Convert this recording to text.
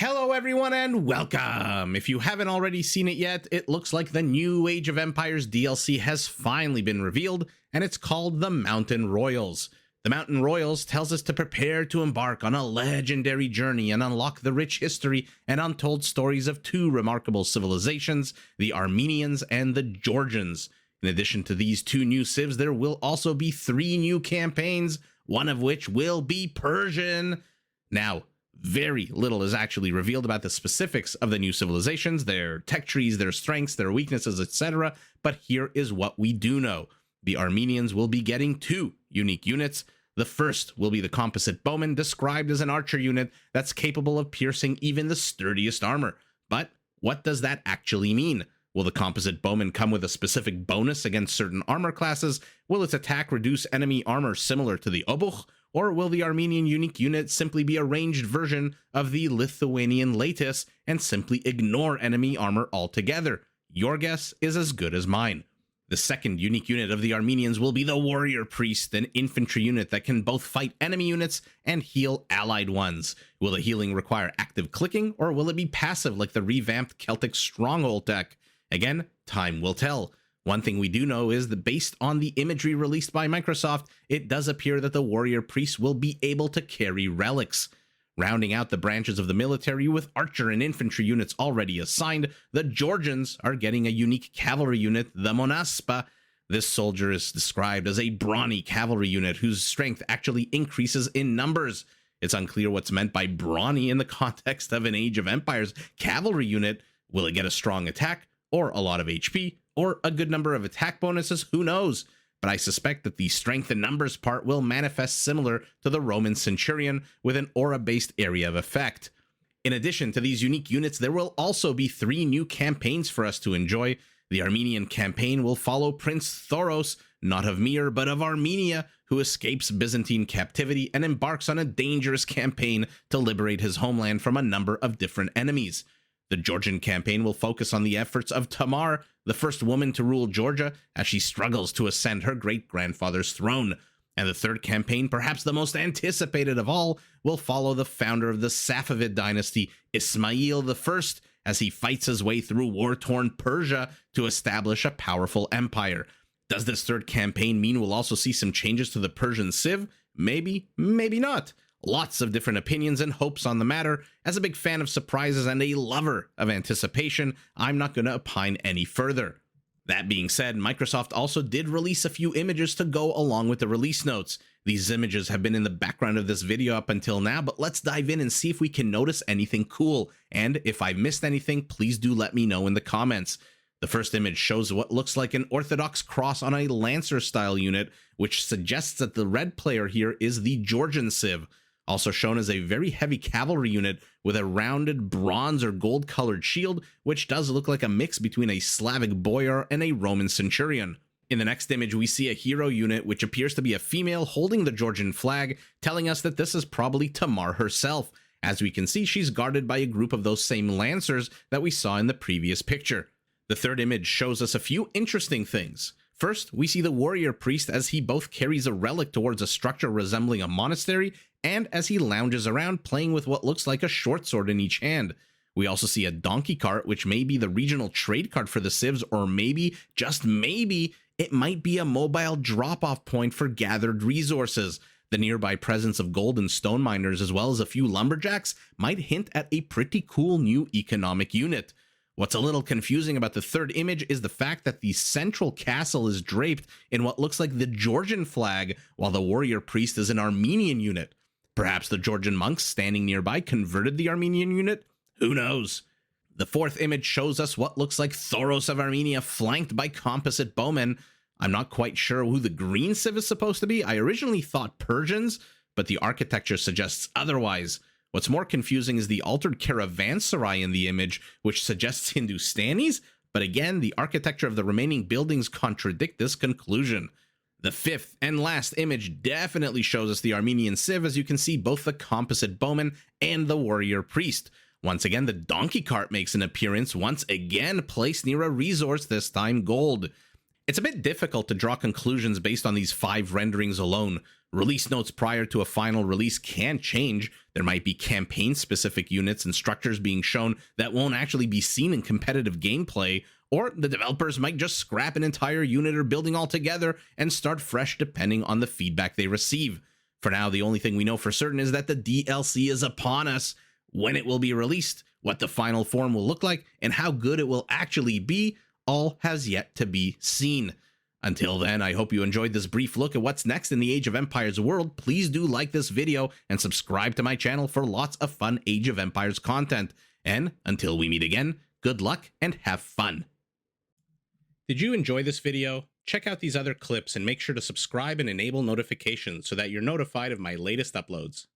Hello everyone and welcome! If you haven't already seen it yet, it looks like the new Age of Empires DLC has finally been revealed, and it's called the Mountain Royals. The Mountain Royals tells us to prepare to embark on a legendary journey and unlock the rich history and untold stories of two remarkable civilizations, the Armenians and the Georgians. In addition to these two new civs, there will also be 3 new campaigns, one of which will be Persian. Now, very little is actually revealed about the specifics of the new civilizations, their tech trees, their strengths, their weaknesses, etc. But here is what we do know. The Armenians will be getting 2 unique units. The first will be the composite bowman, described as an archer unit that's capable of piercing even the sturdiest armor. But what does that actually mean? Will the composite bowman come with a specific bonus against certain armor classes? Will its attack reduce enemy armor similar to the obuch? Or will the Armenian unique unit simply be a ranged version of the Lithuanian Latis and simply ignore enemy armor altogether? Your guess is as good as mine. The second unique unit of the Armenians will be the Warrior Priest, an infantry unit that can both fight enemy units and heal allied ones. Will the healing require active clicking, or will it be passive like the revamped Celtic Stronghold tech? Again, time will tell. One thing we do know is that based on the imagery released by Microsoft, it does appear that the Warrior Priest will be able to carry relics. Rounding out the branches of the military with archer and infantry units already assigned, the Georgians are getting a unique cavalry unit, the Monaspa. This soldier is described as a brawny cavalry unit whose strength actually increases in numbers. It's unclear what's meant by brawny in the context of an Age of Empires cavalry unit. Will it get a strong attack, or a lot of HP, or a good number of attack bonuses? Who knows? But I suspect that the strength in numbers part will manifest similar to the Roman Centurion with an aura-based area of effect. In addition to these unique units, there will also be 3 new campaigns for us to enjoy. The Armenian campaign will follow Prince Thoros, not of Mir, but of Armenia, who escapes Byzantine captivity and embarks on a dangerous campaign to liberate his homeland from a number of different enemies. The Georgian campaign will focus on the efforts of Tamar, the first woman to rule Georgia, as she struggles to ascend her great-grandfather's throne. And the third campaign, perhaps the most anticipated of all, will follow the founder of the Safavid dynasty, Ismail I, as he fights his way through war-torn Persia to establish a powerful empire. Does this third campaign mean we'll also see some changes to the Persian civ? Maybe, maybe not. Lots of different opinions and hopes on the matter. As a big fan of surprises and a lover of anticipation, I'm not going to opine any further. That being said, Microsoft also did release a few images to go along with the release notes. These images have been in the background of this video up until now, but let's dive in and see if we can notice anything cool. And if I missed anything, please do let me know in the comments. The first image shows what looks like an orthodox cross on a Lancer-style unit, which suggests that the red player here is the Georgian civ. Also shown as a very heavy cavalry unit with a rounded bronze or gold-colored shield, which does look like a mix between a Slavic boyar and a Roman centurion. In the next image, we see a hero unit which appears to be a female holding the Georgian flag, telling us that this is probably Tamar herself. As we can see, she's guarded by a group of those same lancers that we saw in the previous picture. The third image shows us a few interesting things. First, we see the warrior priest as he both carries a relic towards a structure resembling a monastery, and as he lounges around playing with what looks like a short sword in each hand. We also see a donkey cart, which may be the regional trade cart for the civs, or maybe, just maybe, it might be a mobile drop-off point for gathered resources. The nearby presence of gold and stone miners, as well as a few lumberjacks, might hint at a pretty cool new economic unit. What's a little confusing about the third image is the fact that the central castle is draped in what looks like the Georgian flag, while the warrior priest is an Armenian unit. Perhaps the Georgian monks standing nearby converted the Armenian unit? Who knows? The fourth image shows us what looks like Thoros of Armenia flanked by composite bowmen. I'm not quite sure who the green civ is supposed to be. I originally thought Persians, but the architecture suggests otherwise. What's more confusing is the altered caravanserai in the image, which suggests Hindustanis, but again, the architecture of the remaining buildings contradict this conclusion. The fifth and last image definitely shows us the Armenian civ, as you can see both the composite bowman and the warrior priest. Once again, the donkey cart makes an appearance, once again placed near a resource, this time gold. It's a bit difficult to draw conclusions based on these 5 renderings alone. Release notes prior to a final release can change. There might be campaign-specific units and structures being shown that won't actually be seen in competitive gameplay, or the developers might just scrap an entire unit or building altogether and start fresh depending on the feedback they receive. For now, the only thing we know for certain is that the DLC is upon us. When it will be released, what the final form will look like, and how good it will actually be, all has yet to be seen. Until then, I hope you enjoyed this brief look at what's next in the Age of Empires world. Please do like this video and subscribe to my channel for lots of fun Age of Empires content. And until we meet again, good luck and have fun. Did you enjoy this video? Check out these other clips and make sure to subscribe and enable notifications so that you're notified of my latest uploads.